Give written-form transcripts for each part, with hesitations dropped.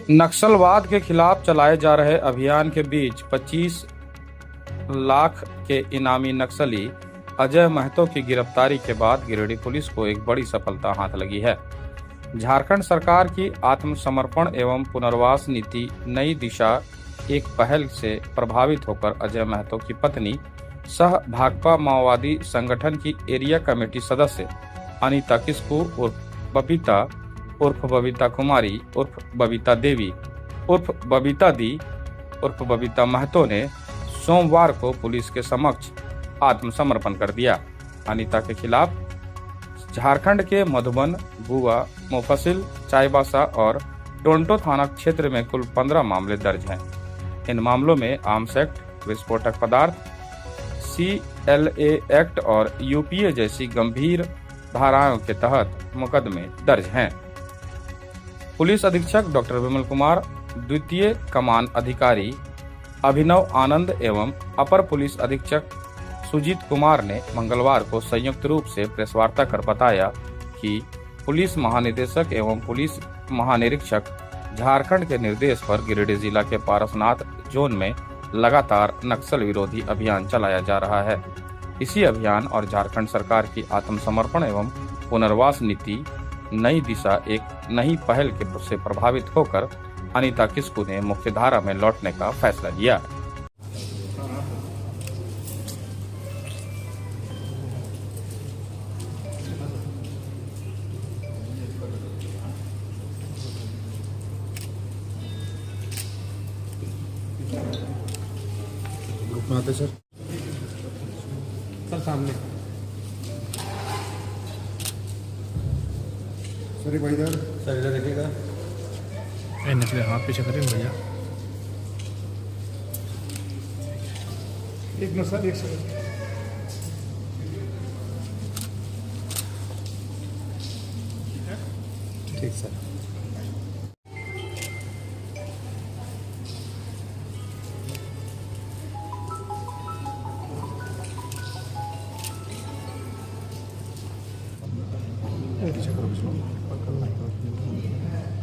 नक्सलवाद के खिलाफ चलाए जा रहे अभियान के बीच 25 लाख के इनामी नक्सली अजय महतो की गिरफ्तारी के बाद गिरिडीह पुलिस को एक बड़ी सफलता हाथ लगी है। झारखंड सरकार की आत्मसमर्पण एवं पुनर्वास नीति नई दिशा एक पहल से प्रभावित होकर अजय महतो की पत्नी सह भाकपा माओवादी संगठन की एरिया कमेटी सदस्य अनीता किस्कू उर्फ बबीता कुमारी उर्फ बबीता देवी उर्फ बबीता दी उर्फ बबीता महतो ने सोमवार को पुलिस के समक्ष आत्मसमर्पण कर दिया। अनीता के खिलाफ झारखंड के मधुबन, गुआ, मुफस्सिल, चाईबासा और टोरंटो थाना क्षेत्र में कुल 15 मामले दर्ज हैं। इन मामलों में आर्म्स एक्ट, विस्फोटक पदार्थ, CLA एक्ट और UPA जैसी गंभीर धाराओं के तहत मुकदमे दर्ज हैं। पुलिस अधीक्षक डॉक्टर विमल कुमार, द्वितीय कमान अधिकारी अभिनव आनंद एवं अपर पुलिस अधीक्षक सुजीत कुमार ने मंगलवार को संयुक्त रूप से प्रेस वार्ता कर बताया कि पुलिस महानिदेशक एवं पुलिस महानिरीक्षक झारखंड के निर्देश पर गिरिडीह जिला के पारसनाथ जोन में लगातार नक्सल विरोधी अभियान चलाया जा रहा है। इसी अभियान और झारखंड सरकार की आत्मसमर्पण एवं पुनर्वास नीति नई दिशा एक नई पहल के से प्रभावित होकर अनीता किस्कू ने मुख्यधारा में लौटने का फैसला लिया। ग्रुप में आते सर सामने सर भाई इधर सर इधर देखिएगा। निकले हाथ पीछे करें भैया। एक मिनट सर, एक सेकंड। ठीक सर।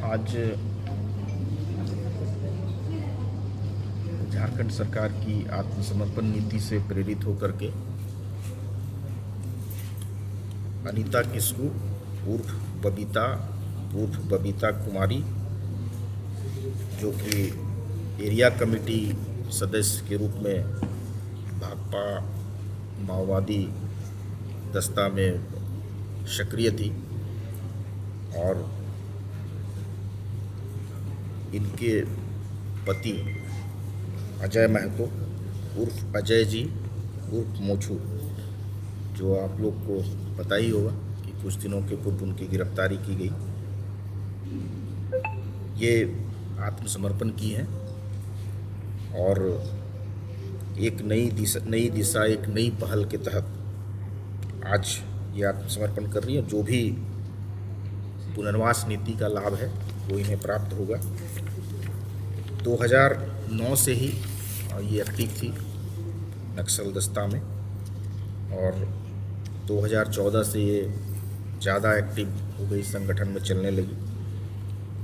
आज झारखंड सरकार की आत्मसमर्पण नीति से प्रेरित होकर के अनीता किस्कू उर्फ बबीता कुमारी, जो कि एरिया कमेटी सदस्य के रूप में भाकपा माओवादी दस्ता में सक्रिय थी, और इनके पति अजय महतो उर्फ अजय जी उर्फ मोछू, जो आप लोग को पता ही होगा कि कुछ दिनों के पूर्व उनकी गिरफ्तारी की गई, ये आत्मसमर्पण की है और एक नई दिशा एक नई पहल के तहत आज ये आत्मसमर्पण कर रही है। जो भी पुनर्वास नीति का लाभ है वो इन्हें प्राप्त होगा। 2009 से ही ये एक्टिव थी नक्सल दस्ता में, और 2014 से ये ज़्यादा एक्टिव हो गई, संगठन में चलने लगी,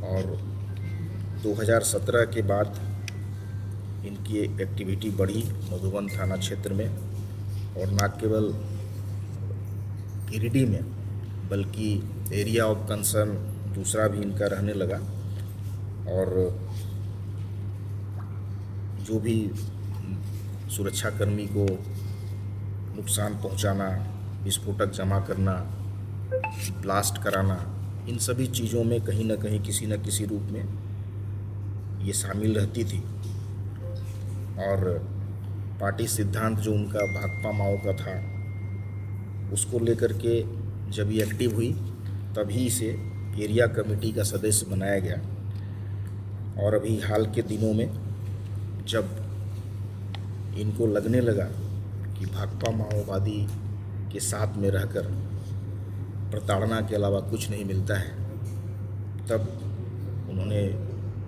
और 2017 के बाद इनकी एक्टिविटी बढ़ी मधुबन थाना क्षेत्र में, और न केवल गिरिडीह में बल्कि एरिया ऑफ कंसर्न दूसरा भी इनका रहने लगा, और जो भी सुरक्षाकर्मी को नुकसान पहुंचाना, विस्फोटक जमा करना, ब्लास्ट कराना, इन सभी चीज़ों में कहीं ना कहीं किसी न किसी रूप में ये शामिल रहती थी। और पार्टी सिद्धांत जो उनका भाकपा माओ का था, उसको लेकर के जब ये एक्टिव हुई तभी इसे एरिया कमेटी का सदस्य बनाया गया। और अभी हाल के दिनों में जब इनको लगने लगा कि भाकपा माओवादी के साथ में रहकर प्रताड़ना के अलावा कुछ नहीं मिलता है, तब उन्होंने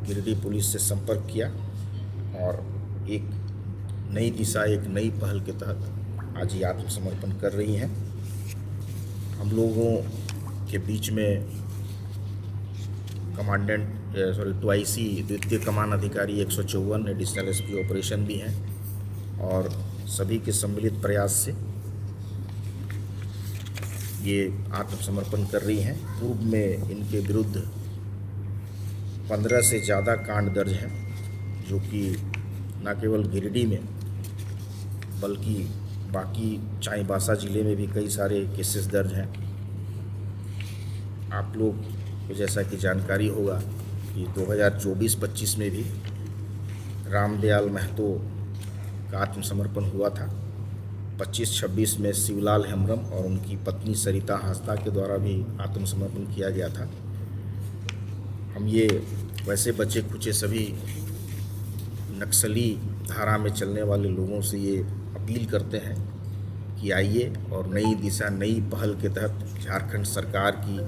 गिरिडीह पुलिस से संपर्क किया और एक नई दिशा एक नई पहल के तहत आज ये आत्मसमर्पण कर रही हैं। हम लोगों के बीच में कमांडेंट 2IC द्वितीय कमान अधिकारी 154 एडिशनल SP ऑपरेशन भी हैं और सभी के सम्मिलित प्रयास से ये आत्मसमर्पण कर रही हैं। पूर्व में इनके विरुद्ध 15 से ज़्यादा कांड दर्ज हैं, जो कि न केवल गिरिडीह में बल्कि बाकी चाईबासा ज़िले में भी कई सारे केसेस दर्ज हैं। आप लोग को जैसा कि जानकारी होगा कि 2024-25 में भी रामदयाल महतो का आत्मसमर्पण हुआ था। 25-26 में शिवलाल हेम्ब्रम और उनकी पत्नी सरिता हांसदा के द्वारा भी आत्मसमर्पण किया गया था। हम ये वैसे बचे खुचे सभी नक्सली धारा में चलने वाले लोगों से ये अपील करते हैं कि आइए और नई दिशा नई पहल के तहत झारखंड सरकार की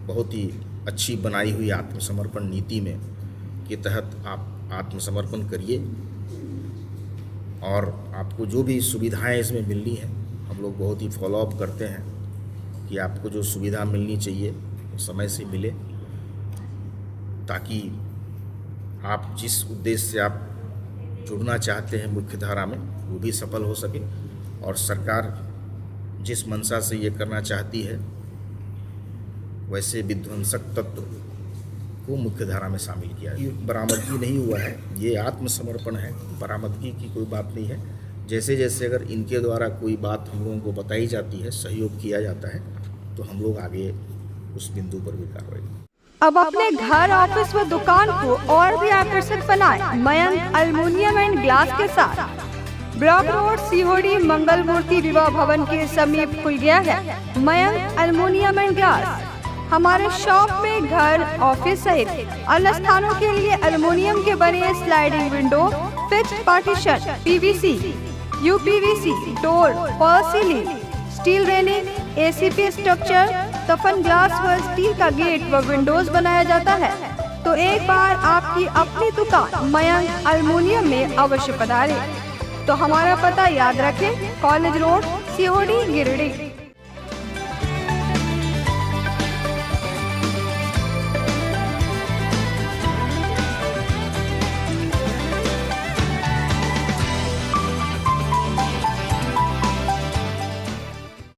बहुत ही अच्छी बनाई हुई आत्मसमर्पण नीति में के तहत आप आत्मसमर्पण करिए और आपको जो भी सुविधाएं इसमें मिलनी है हम लोग बहुत ही फॉलोअप करते हैं कि आपको जो सुविधा मिलनी चाहिए वो समय से मिले, ताकि आप जिस उद्देश्य से आप जुड़ना चाहते हैं मुख्य धारा में वो भी सफल हो सके और सरकार जिस मंशा से ये करना चाहती है वैसे विध्वंसक तत्व को मुख्य धारा में शामिल किया। ये बरामदगी नहीं हुआ है, ये आत्मसमर्पण है, बरामदगी की कोई बात नहीं है। जैसे जैसे अगर इनके द्वारा कोई बात हम लोगों को बताई जाती है, सहयोग किया जाता है, तो हम लोग आगे उस बिंदु पर भी कार्रवाई। अब अपने घर, ऑफिस व दुकान को और भी आकर्षक बनाएं मयंक एल्युमिनियम एंड ग्लास के साथ। ब्लॉक रोड COD मंगल मूर्ति विवाह भवन के समीप खुल गया है मयंक एल्युमिनियम एंड ग्लास। हमारे शॉप में घर, ऑफिस सहित अन्य स्थानों के लिए एल्युमिनियम के बने sliding window, fixed partition, PVC, UPVC, door, fall ceiling, steel railing, ACP structure, तफन ग्लास व स्टील का गेट व विंडोज बनाया जाता है। तो एक बार आपकी अपनी दुकान मयंक एल्युमिनियम में अवश्य पधारें। तो हमारा पता याद रखें, कॉलेज रोड, COD गिरिडीह।